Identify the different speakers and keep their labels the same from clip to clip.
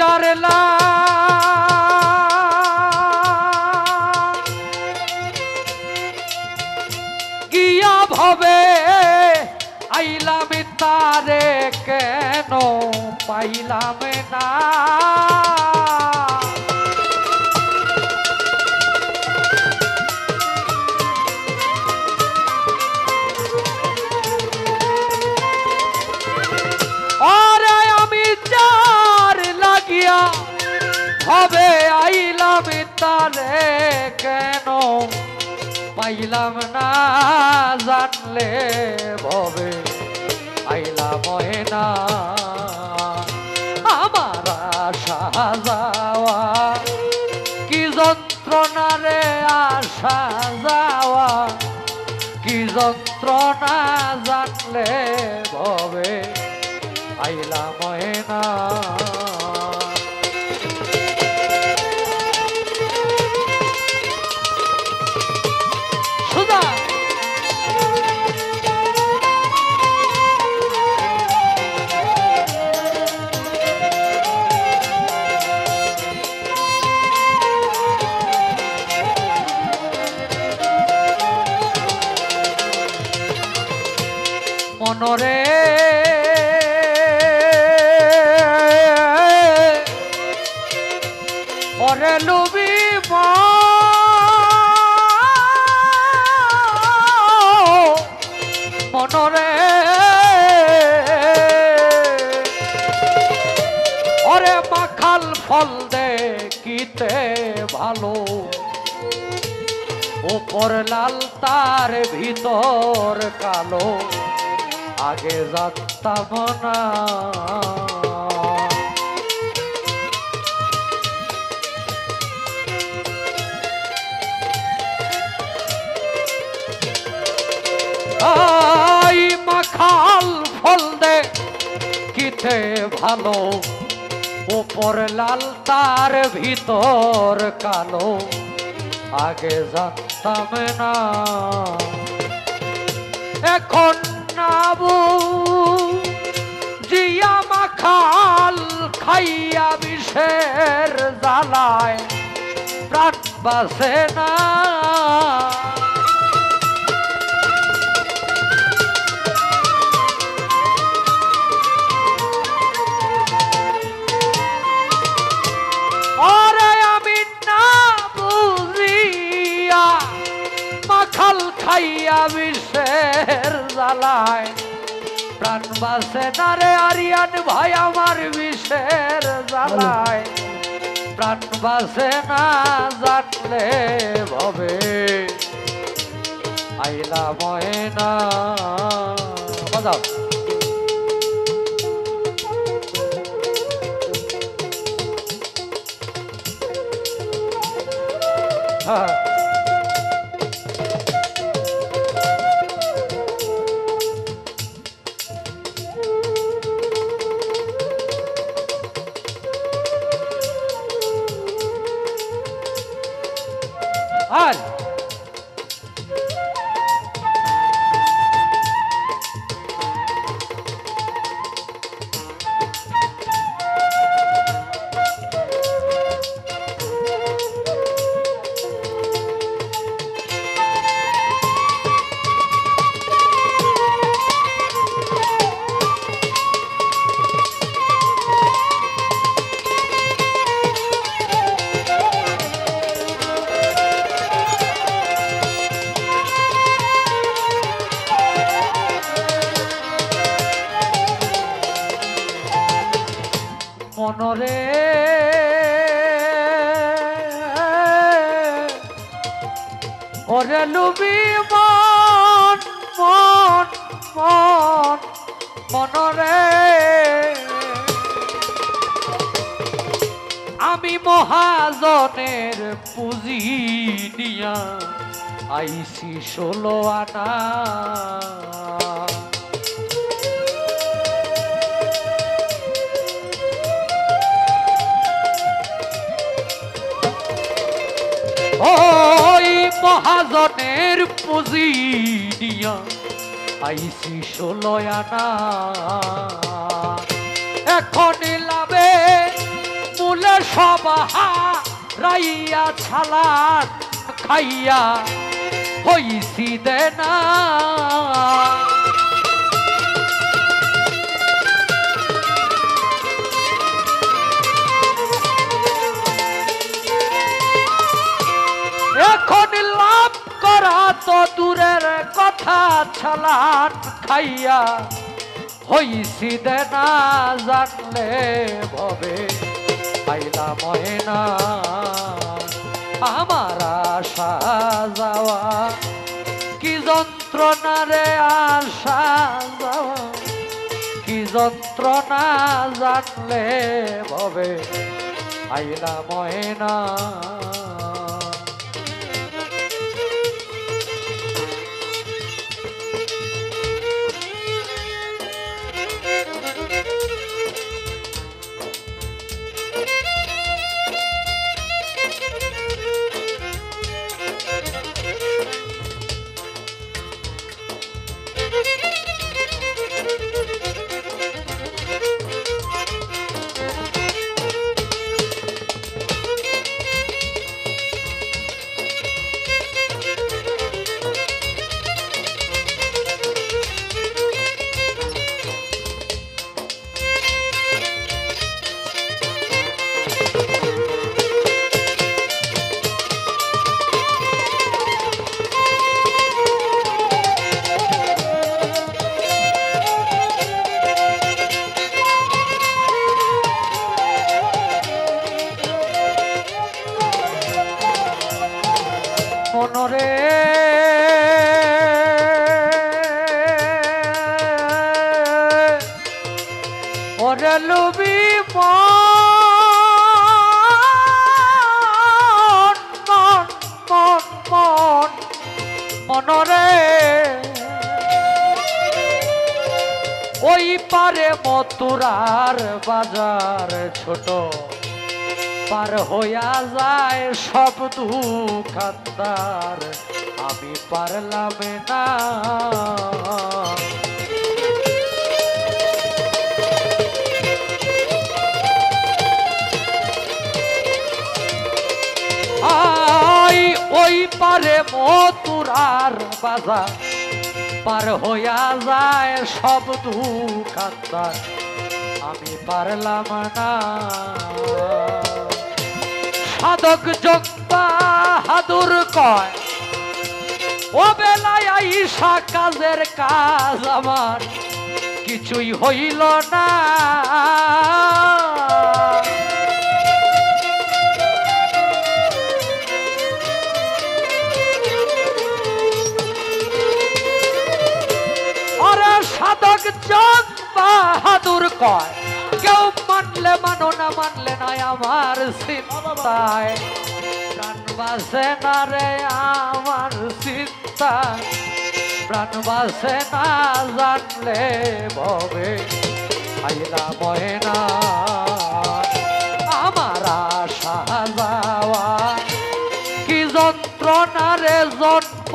Speaker 1: চারলা গিয়া ভবে আইলাম তারে কেন পাইলাম না আরে আমি চার লাগিয়া ভবে আইলাম তারে কেন পাইলাম না জানলে ভবে আইলাম না আমার আশা যাওয়া কি যন্ত্রণা রে আশা যাওয়া কি যন্ত্রণা জানলে ভবে আইলাম না সুদা মনরে ওরে লুবি মনরে ওরে মাখাল ফল দেখিতে ভালো উপর লাল তার ভিতর কালো আগে জানতাম না আই মাখাল ফল দেখিতে ভালো উপর লাল তার ভিতর কালো আগে জানতাম না এখন নাবু জিয়া মাখাল খাইয়া বিষের জ্বালায় প্রাণ বাসে না আরে আমি না বুঝিয়া মাখাল খাইয়া বিষের জ্বালায় প্রাণ বাসে না রে আরিয়ান ভাই আমার বিষের জ্বালায় প্রাণ বাসে না জানলে ভবে আইলা ময়না বাজাও হ্যাঁ আর মনরে ওরে লুবি মন মন মন মনরে আমি মহাজনের পুঁজি নিয়া আইসি 16 আনা ওই মহাজনের পুঁজি নিয়া আইসি 16 আনা এখন লাভে মূলে সব হারাইয়া ছালান খাইয়া হইছি দেনা এখন লাভ করা তো দূরের কথা ছালান খাইয়া হইছি দেনা জানলে ভবে পাইলা ময়না আমার আশা যাওয়া কি যন্ত্রণা রে আশা যাওয়া কি যন্ত্রণা জানলে ভবে পাইলা ময়না মনরে ওরে লুবি মন মন মন মন মনরে ওই পারে মথুরার বাজার ছোট পার হইয়া যায় সব দুঃখান্দার আমি পারলাম না ওই পারে মথুরার বাজার পার হইয়া যায় সব দুঃখান্দার আমি পারলাম না সাধক যোগ বাহাদুর কয় ও বেলায় আইসা কাজের কাজ আমার কিছুই হইল না আরে সাধক যোগ বাহাদুর কয় কেউ মানলে মানো না মানলে নাই আমার চিন্তায় প্রাণ বাসে না রে আমার চিন্তা প্রাণ বাসে না জানলে ভবে আইলা ময়না আমার আশা যাওয়া কি যন্ত্রণা রে জন্ম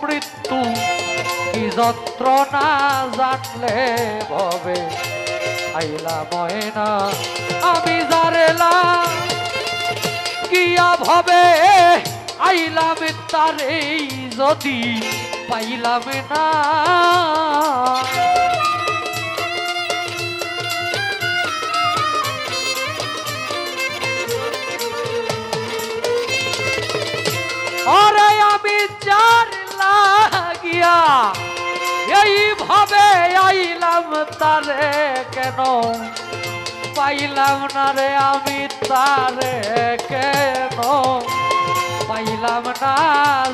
Speaker 1: মৃত্যু কি যন্ত্রণা জানলে ভবে আইলা ময়না আমি জারেলা কিয়া ভাবে আইলাম তারে যদি পাইলাম না আরে আমি যার লাগিয়া এইভাবে আইলাম তারে কেন পাইলাম না রে আমি তারে কেন পাইলাম না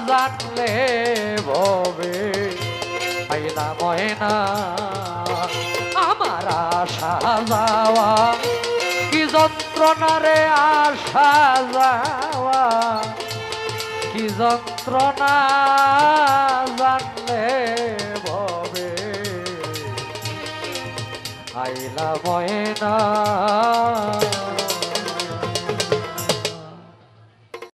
Speaker 1: জানলে ভবে পাইলাম না আমার আশা যাওয়া কি যন্ত্রণা রে আশা যাওয়া কি যন্ত্রণা জানলে ভবে আইলা ময়না